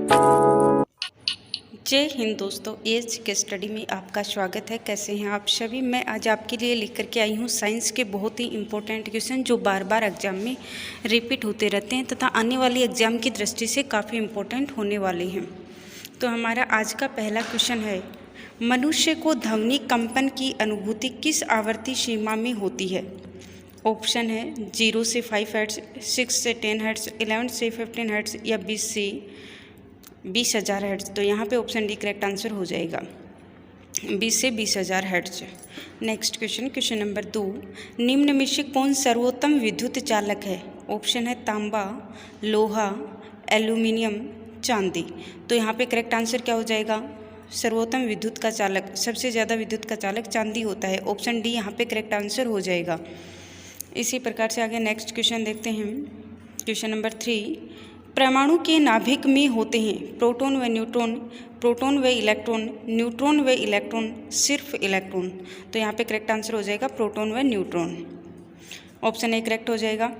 जय हिंद दोस्तों, एज के स्टडी में आपका स्वागत है। कैसे हैं आप सभी। मैं आज आपके लिए लेकर के आई हूँ साइंस के बहुत ही इम्पोर्टेंट क्वेश्चन जो बार बार एग्जाम में रिपीट होते रहते हैं तथा आने वाली एग्जाम की दृष्टि से काफ़ी इम्पोर्टेंट होने वाले हैं। तो हमारा आज का पहला क्वेश्चन है, मनुष्य को ध्वनि कंपन की अनुभूति किस आवर्ती सीमा में होती है। ऑप्शन है 0 से 5 हर्ट्ज, 6 से 10 हर्ट्ज, 11 से 15 हर्ट्ज या 20 से 20,000 हर्ट्ज। तो यहाँ पे ऑप्शन डी करेक्ट आंसर हो जाएगा, 20 से 20,000 हर्ट्ज। नेक्स्ट क्वेश्चन नंबर 2, निम्न में से कौन सर्वोत्तम विद्युत चालक है। ऑप्शन है तांबा, लोहा, एल्यूमिनियम, चांदी। तो यहाँ पे करेक्ट आंसर क्या हो जाएगा, सर्वोत्तम विद्युत का चालक, सबसे ज़्यादा विद्युत का चालक चांदी होता है। ऑप्शन डी यहाँ पे करेक्ट आंसर हो जाएगा। इसी प्रकार से आगे नेक्स्ट क्वेश्चन देखते हैं। क्वेश्चन नंबर 3, परमाणु के नाभिक में होते हैं प्रोटॉन व न्यूट्रॉन, प्रोटॉन व इलेक्ट्रॉन, न्यूट्रॉन व इलेक्ट्रॉन, सिर्फ इलेक्ट्रॉन। तो यहाँ पे करेक्ट आंसर हो जाएगा प्रोटॉन व न्यूट्रॉन। ऑप्शन ए करेक्ट हो जाएगा।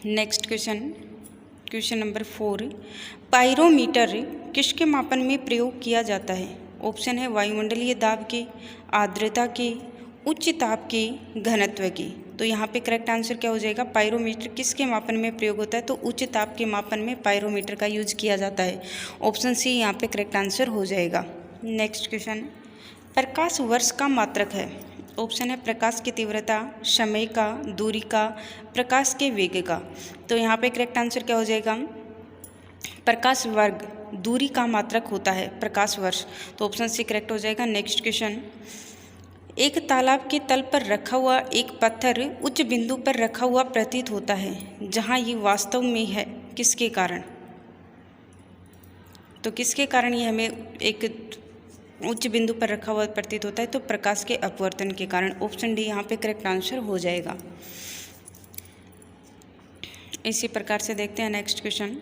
नेक्स्ट क्वेश्चन नंबर 4, पायरोमीटर किसके मापन में प्रयोग किया जाता है। ऑप्शन है वायुमंडलीय दाब के, आर्द्रता के, उच्च ताप के, घनत्व की। तो यहाँ पे करेक्ट आंसर क्या हो जाएगा, पायरोमीटर किसके मापन में प्रयोग होता है। तो उच्च ताप के मापन में पायरोमीटर का यूज किया जाता है। ऑप्शन सी यहाँ पे करेक्ट आंसर हो जाएगा। नेक्स्ट क्वेश्चन, प्रकाश वर्ष का मात्रक है। ऑप्शन है प्रकाश की तीव्रता, समय का, दूरी का, प्रकाश के वेग का। तो यहाँ पे करेक्ट आंसर क्या हो जाएगा, प्रकाश वर्ग, दूरी का मात्रक होता है प्रकाश वर्ष। तो ऑप्शन सी करेक्ट हो जाएगा। नेक्स्ट क्वेश्चन, एक तालाब के तल पर रखा हुआ एक पत्थर उच्च बिंदु पर रखा हुआ प्रतीत होता है, जहां ये वास्तव में है, किसके कारण। तो किसके कारण ये हमें एक उच्च बिंदु पर रखा हुआ प्रतीत होता है। तो प्रकाश के अपवर्तन के कारण। ऑप्शन डी यहाँ पे करेक्ट आंसर हो जाएगा। इसी प्रकार से देखते हैं नेक्स्ट क्वेश्चन।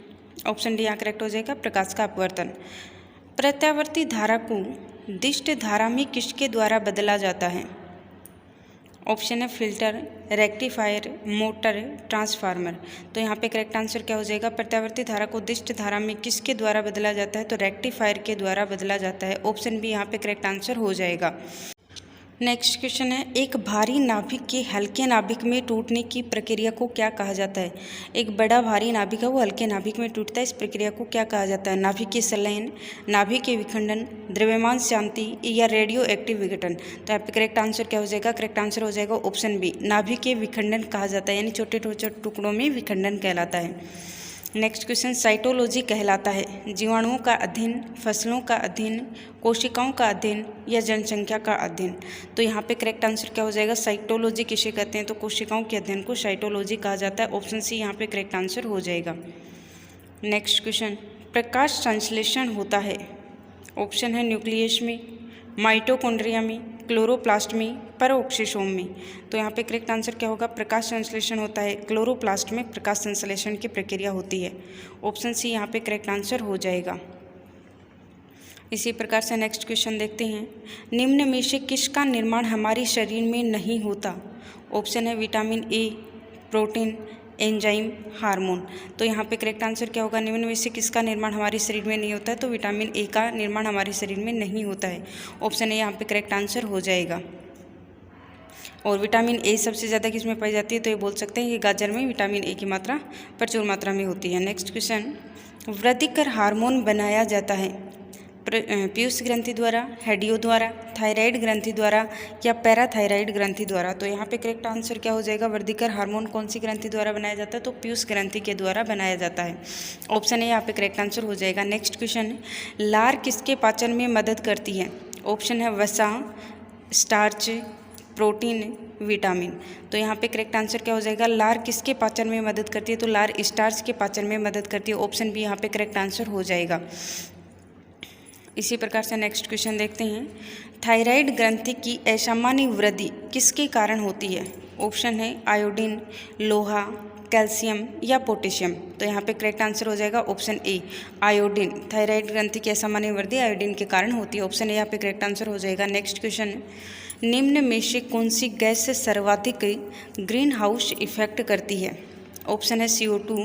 ऑप्शन डी यहाँ करेक्ट हो जाएगा, प्रकाश का अपवर्तन। प्रत्यावर्ती धारा को दिष्ट धारा में किसके द्वारा बदला जाता है। ऑप्शन है फिल्टर, रेक्टिफायर, मोटर, ट्रांसफार्मर। तो यहाँ पे करेक्ट आंसर क्या हो जाएगा, प्रत्यावर्ती धारा को दिष्ट धारा में किसके द्वारा बदला जाता है। तो रेक्टिफायर के द्वारा बदला जाता है। ऑप्शन बी यहाँ पे करेक्ट आंसर हो जाएगा। नेक्स्ट क्वेश्चन है, एक भारी नाभिक के हल्के नाभिक में टूटने की प्रक्रिया को क्या कहा जाता है। एक बड़ा भारी नाभिक है वो हल्के नाभिक में टूटता है, इस प्रक्रिया को क्या कहा जाता है। नाभिक के संलयन, नाभिक के विखंडन, द्रव्यमान शांति या रेडियो एक्टिव विघटन। तो यहाँ पे करेक्ट आंसर क्या हो जाएगा, करेक्ट आंसर हो जाएगा ऑप्शन बी, नाभिक के विखंडन कहा जाता है, यानी छोटे छोटे टुकड़ों में विखंडन कहलाता है। नेक्स्ट क्वेश्चन, साइटोलॉजी कहलाता है जीवाणुओं का अध्ययन, फसलों का अध्ययन, कोशिकाओं का अध्ययन या जनसंख्या का अध्ययन। तो यहाँ पे करेक्ट आंसर क्या हो जाएगा, साइटोलॉजी किसे कहते हैं। तो कोशिकाओं के अध्ययन को साइटोलॉजी कहा जाता है। ऑप्शन सी यहाँ पे करेक्ट आंसर हो जाएगा। नेक्स्ट क्वेश्चन, प्रकाश संश्लेषण होता है। ऑप्शन है न्यूक्लियस में, माइटोकॉन्ड्रिया में, क्लोरोप्लास्ट में, परोक्सीसोम में। तो यहाँ पे करेक्ट आंसर क्या होगा, प्रकाश संश्लेषण होता है क्लोरोप्लास्ट में, प्रकाश संश्लेषण की प्रक्रिया होती है। ऑप्शन सी यहाँ पे करेक्ट आंसर हो जाएगा। इसी प्रकार से नेक्स्ट क्वेश्चन देखते हैं, निम्न में से किसका निर्माण हमारे शरीर में नहीं होता। ऑप्शन है विटामिन ए, प्रोटीन, एंजाइम, हार्मोन। तो यहाँ पे करेक्ट आंसर क्या होगा, निम्न में से किसका निर्माण हमारे शरीर में नहीं होता है। तो विटामिन ए का निर्माण हमारे शरीर में नहीं होता है। ऑप्शन ए यहाँ पे करेक्ट आंसर हो जाएगा। और विटामिन ए सबसे ज़्यादा किस में पाई जाती है। तो ये बोल सकते हैं कि गाजर में विटामिन ए की मात्रा प्रचुर मात्रा में होती है। नेक्स्ट क्वेश्चन, वृद्धिकर हार्मोन बनाया जाता है पीयूष ग्रंथि द्वारा, हेडियो द्वारा, थायराइड ग्रंथि द्वारा या पैराथायराइड ग्रंथि द्वारा। तो यहाँ पे करेक्ट आंसर क्या हो जाएगा, वृद्धिकर हार्मोन कौन सी ग्रंथि द्वारा बनाया जाता है। तो पीयूष ग्रंथि के द्वारा बनाया जाता है। ऑप्शन ए यहाँ पे करेक्ट आंसर हो जाएगा। नेक्स्ट क्वेश्चन, लार किसके पाचन में मदद करती है। ऑप्शन है वसा, स्टार्च, प्रोटीन, विटामिन। तो यहाँ पे करेक्ट आंसर क्या हो जाएगा, लार किसके पाचन में मदद करती है। तो लार स्टार्च के पाचन में मदद करती है। ऑप्शन बी यहाँ पे करेक्ट आंसर हो जाएगा। इसी प्रकार से नेक्स्ट क्वेश्चन देखते हैं, थायराइड ग्रंथि की असामान्य वृद्धि किसके कारण होती है। ऑप्शन है आयोडीन, लोहा, कैल्शियम या पोटेशियम। तो यहाँ पे करेक्ट आंसर हो जाएगा ऑप्शन ए, आयोडीन। थायराइड ग्रंथि की असामान्य वृद्धि आयोडीन के कारण होती है। ऑप्शन ए यहाँ पे करेक्ट आंसर हो जाएगा। नेक्स्ट क्वेश्चन, निम्न में से कौन सी गैस सर्वाधिक ग्रीन हाउस इफेक्ट करती है। ऑप्शन है CO2,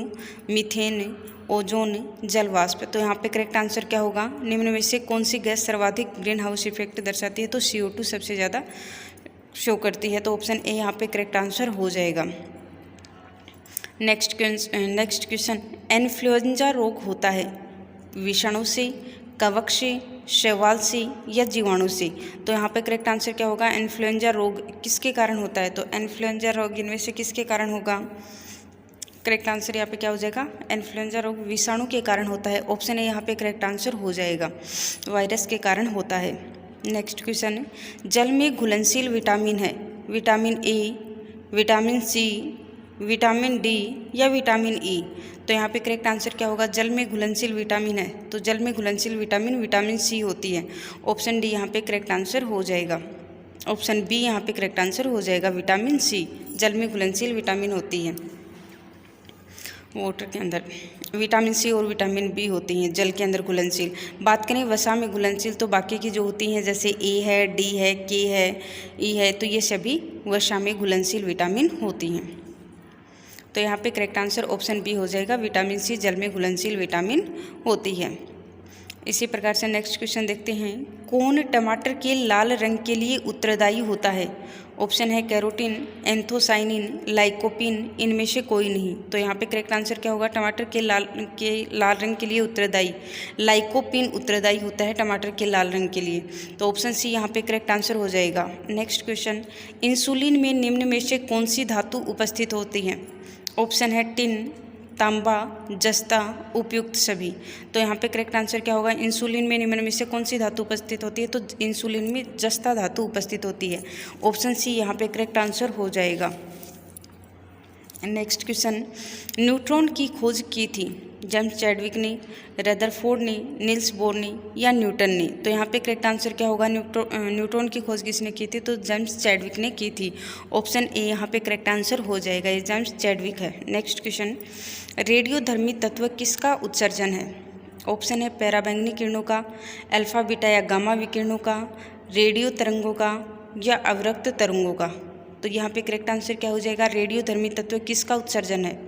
मीथेन, ओजोन, जल वाष्प। तो यहाँ पे करेक्ट आंसर क्या होगा, निम्न में से कौन सी गैस सर्वाधिक ग्रीन हाउस इफेक्ट दर्शाती है, तो CO2 सबसे ज़्यादा शो करती है, तो ऑप्शन ए यहाँ पे करेक्ट आंसर हो जाएगा। नेक्स्ट क्वेश्चन, इन्फ्लुएंजा रोग होता है विषाणु से, कवक से, शैवाल से या जीवाणु से। तो यहाँ पे करेक्ट आंसर क्या होगा, इन्फ्लुएंजा रोग किसके कारण होता है, तो इन्फ्लुएंजा रोग इनमें से किसके कारण होगा, करेक्ट आंसर यहाँ पे क्या हो जाएगा, इन्फ्लुएंजा रोग विषाणु के कारण होता है, ऑप्शन ए यहाँ पे करेक्ट आंसर हो जाएगा, वायरस के कारण होता है। नेक्स्ट क्वेश्चन, जल में घुलनशील विटामिन है vitamin A, vitamin C, vitamin D या विटामिन ई। तो यहाँ पे करेक्ट आंसर क्या होगा, जल में घुलनशील विटामिन है, तो जल में घुलनशील विटामिन विटामिन सी होती है, ऑप्शन डी यहाँ पे करेक्ट आंसर हो जाएगा, ऑप्शन बी यहाँ पे करेक्ट आंसर हो जाएगा, विटामिन सी जल में घुलनशील विटामिन होती है, वाटर के अंदर विटामिन सी और विटामिन बी होती हैं जल के अंदर घुलनशील। बात करें वसा में घुलनशील, तो बाकी की जो होती हैं जैसे ए है, डी है, के है, ई है, तो ये सभी वसा में घुलनशील विटामिन होती हैं। तो यहाँ पे करेक्ट आंसर ऑप्शन बी हो जाएगा, विटामिन सी जल में घुलनशील विटामिन होती है। इसी प्रकार से नेक्स्ट क्वेश्चन देखते हैं, कौन टमाटर के लाल रंग के लिए उत्तरदायी होता है, ऑप्शन है कैरोटीन, एंथोसाइनिन, लाइकोपिन, इनमें से कोई नहीं। तो यहाँ पे करेक्ट आंसर क्या होगा, टमाटर के लाल रंग के लिए उत्तरदायी लाइकोपिन उत्तरदायी होता है टमाटर के लाल रंग के लिए, तो ऑप्शन सी यहाँ पे करेक्ट आंसर हो जाएगा। नेक्स्ट क्वेश्चन, इंसुलिन में निम्न में से कौन सी धातु उपस्थित होती है, ऑप्शन है टिन, तांबा, जस्ता, उपयुक्त सभी। तो यहाँ पे करेक्ट आंसर क्या होगा, इंसुलिन में निम्न में से कौन सी धातु उपस्थित होती है, तो इंसुलिन में जस्ता धातु उपस्थित होती है, ऑप्शन सी यहाँ पे करेक्ट आंसर हो जाएगा। नेक्स्ट क्वेश्चन, न्यूट्रॉन की खोज की थी जेम्स चैडविक ने, रदरफोर्ड ने, निल्स बोर ने या न्यूटन ने। तो यहाँ पे करेक्ट आंसर क्या होगा, न्यूट्रॉन की खोज किसने की थी, तो जेम्स चैडविक ने की थी, ऑप्शन ए यहाँ पे करेक्ट आंसर हो जाएगा, ये जेम्स चैडविक है। नेक्स्ट क्वेश्चन, रेडियोधर्मी तत्व किसका उत्सर्जन है, ऑप्शन है पैराबैंगनी किरणों का, अल्फा बीटा या गामा विकिरणों का, रेडियो तरंगों का या अवरक्त तरंगों का। तो यहाँ पे करेक्ट आंसर क्या हो जाएगा, रेडियोधर्मी तत्व किसका उत्सर्जन है,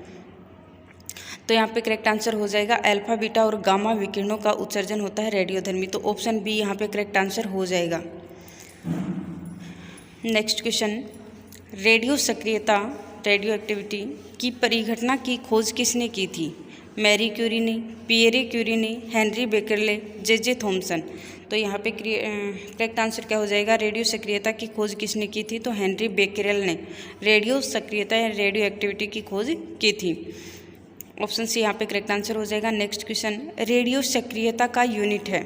तो यहाँ पे करेक्ट आंसर हो जाएगा अल्फा बीटा और गामा विकिरणों का उत्सर्जन होता है रेडियोधर्मी, तो ऑप्शन बी यहाँ पे करेक्ट आंसर हो जाएगा। नेक्स्ट क्वेश्चन, रेडियो सक्रियता रेडियो एक्टिविटी की परिघटना की खोज किसने की थी, मैरी क्यूरी ने, पियरे क्यूरी ने, हेनरी बेकरले, जे थॉमसन। तो यहाँ पे करेक्ट आंसर क्या हो जाएगा, रेडियो सक्रियता की खोज किसने की थी, तो हेनरी बेकरेल ने रेडियो सक्रियता या रेडियो एक्टिविटी की खोज की थी, ऑप्शन सी यहाँ पे करेक्ट आंसर हो जाएगा। नेक्स्ट क्वेश्चन, रेडियो सक्रियता का यूनिट है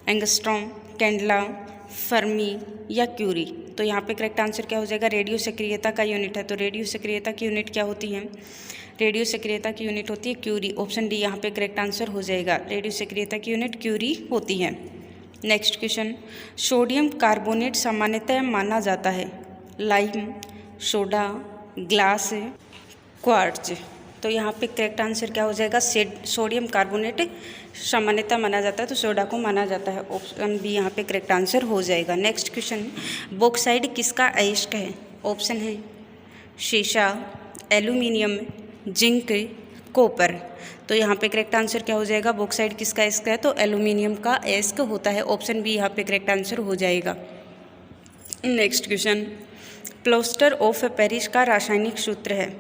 एंगस्ट्रॉम, कैंडला, फर्मी या क्यूरी। तो यहाँ पे करेक्ट आंसर क्या हो जाएगा, रेडियो सक्रियता का यूनिट है, तो रेडियो सक्रियता की यूनिट क्या होती है, रेडियो सक्रियता की यूनिट होती है क्यूरी, ऑप्शन डी यहाँ पे करेक्ट आंसर हो जाएगा, रेडियो सक्रियता की यूनिट क्यूरी होती है। नेक्स्ट क्वेश्चन, सोडियम कार्बोनेट सामान्यतः माना जाता है लाइम, सोडा, ग्लास, क्वार्ट्ज। तो यहाँ पे करेक्ट आंसर क्या हो जाएगा, सोडियम कार्बोनेट सामान्यतः माना जाता है, तो सोडा को माना जाता है, ऑप्शन बी यहाँ पे करेक्ट आंसर हो जाएगा। नेक्स्ट क्वेश्चन, बॉक्साइड किसका अयस्क है, ऑप्शन है शीशा, एल्यूमिनियम, जिंक, कॉपर। तो यहाँ पे करेक्ट आंसर क्या हो जाएगा, बॉक्साइड किसका अयस्क है, तो एल्यूमिनियम का अयस्क होता है, ऑप्शन बी यहाँ पे करेक्ट आंसर हो जाएगा। Next question, plaster of Paris का रासायनिक सूत्र है,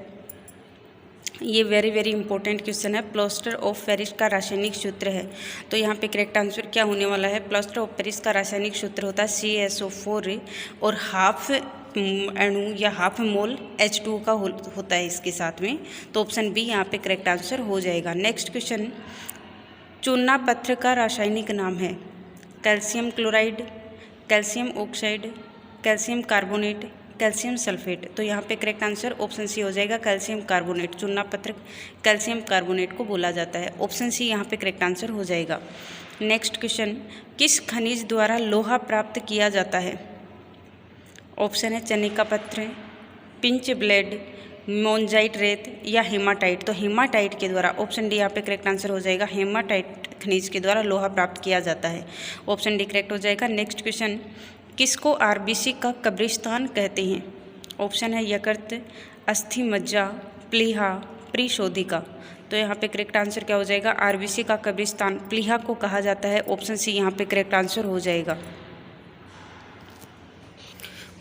ये वेरी इंपॉर्टेंट क्वेश्चन है, प्लास्टर ऑफ पेरिस का रासायनिक सूत्र है। तो यहाँ पे करेक्ट आंसर क्या होने वाला है, प्लास्टर ऑफ पेरिस का रासायनिक सूत्र होता है CaSO4 और हाफ अणु या हाफ मोल H2 का होता है इसके साथ में, तो ऑप्शन बी यहाँ पे करेक्ट आंसर हो जाएगा। नेक्स्ट क्वेश्चन, चूना पत्थर का रासायनिक नाम है calcium chloride, calcium oxide, calcium carbonate, calcium sulphate. तो यहाँ पे करेक्ट आंसर ऑप्शन सी हो जाएगा, कैल्शियम कार्बोनेट, चूना पत्थर कैल्शियम कार्बोनेट को बोला जाता है, ऑप्शन सी यहाँ पे करेक्ट आंसर हो जाएगा। नेक्स्ट क्वेश्चन, किस खनिज द्वारा लोहा प्राप्त किया जाता है, ऑप्शन है चने का पत्थर, पिंच ब्लेड, मोनजाइट रेत या हेमाटाइट। तो हेमाटाइट के द्वारा, ऑप्शन डी यहाँ पे करेक्ट आंसर हो जाएगा, हेमाटाइट खनिज के द्वारा लोहा प्राप्त किया जाता है, ऑप्शन डी करेक्ट हो जाएगा। नेक्स्ट क्वेश्चन, किसको आरबीसी का कब्रिस्तान कहते हैं, ऑप्शन है यकृत, अस्थि मज्जा, प्लीहा, परिशोधिका। तो यहाँ पे करेक्ट आंसर क्या हो जाएगा, आरबीसी का कब्रिस्तान प्लीहा को कहा जाता है। ऑप्शन सी यहाँ पे करेक्ट आंसर हो जाएगा।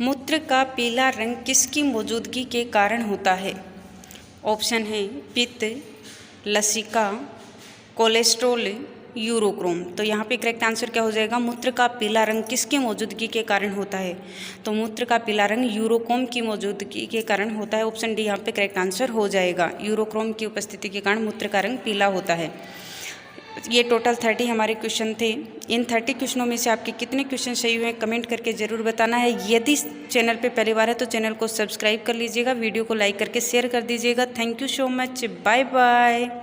मूत्र का पीला रंग किसकी मौजूदगी के कारण होता है? ऑप्शन है पित्त, लसिका, कोलेस्ट्रॉल, यूरोक्रोम। तो यहाँ पे करेक्ट आंसर क्या हो जाएगा, मूत्र का पीला रंग किसकी मौजूदगी के कारण होता है? तो मूत्र का पीला रंग यूरोक्रोम की मौजूदगी के कारण होता है। ऑप्शन डी यहाँ पे करेक्ट आंसर हो जाएगा। यूरोक्रोम की उपस्थिति के कारण मूत्र का रंग पीला होता है। ये टोटल 30 हमारे क्वेश्चन थे। इन 30 क्वेश्चनों में से आपके कितने क्वेश्चन सही हुए कमेंट करके ज़रूर बताना है। यदि चैनल पे पहली बार है तो चैनल को सब्सक्राइब कर लीजिएगा, वीडियो को लाइक करके शेयर कर दीजिएगा। Thank you so much, bye bye.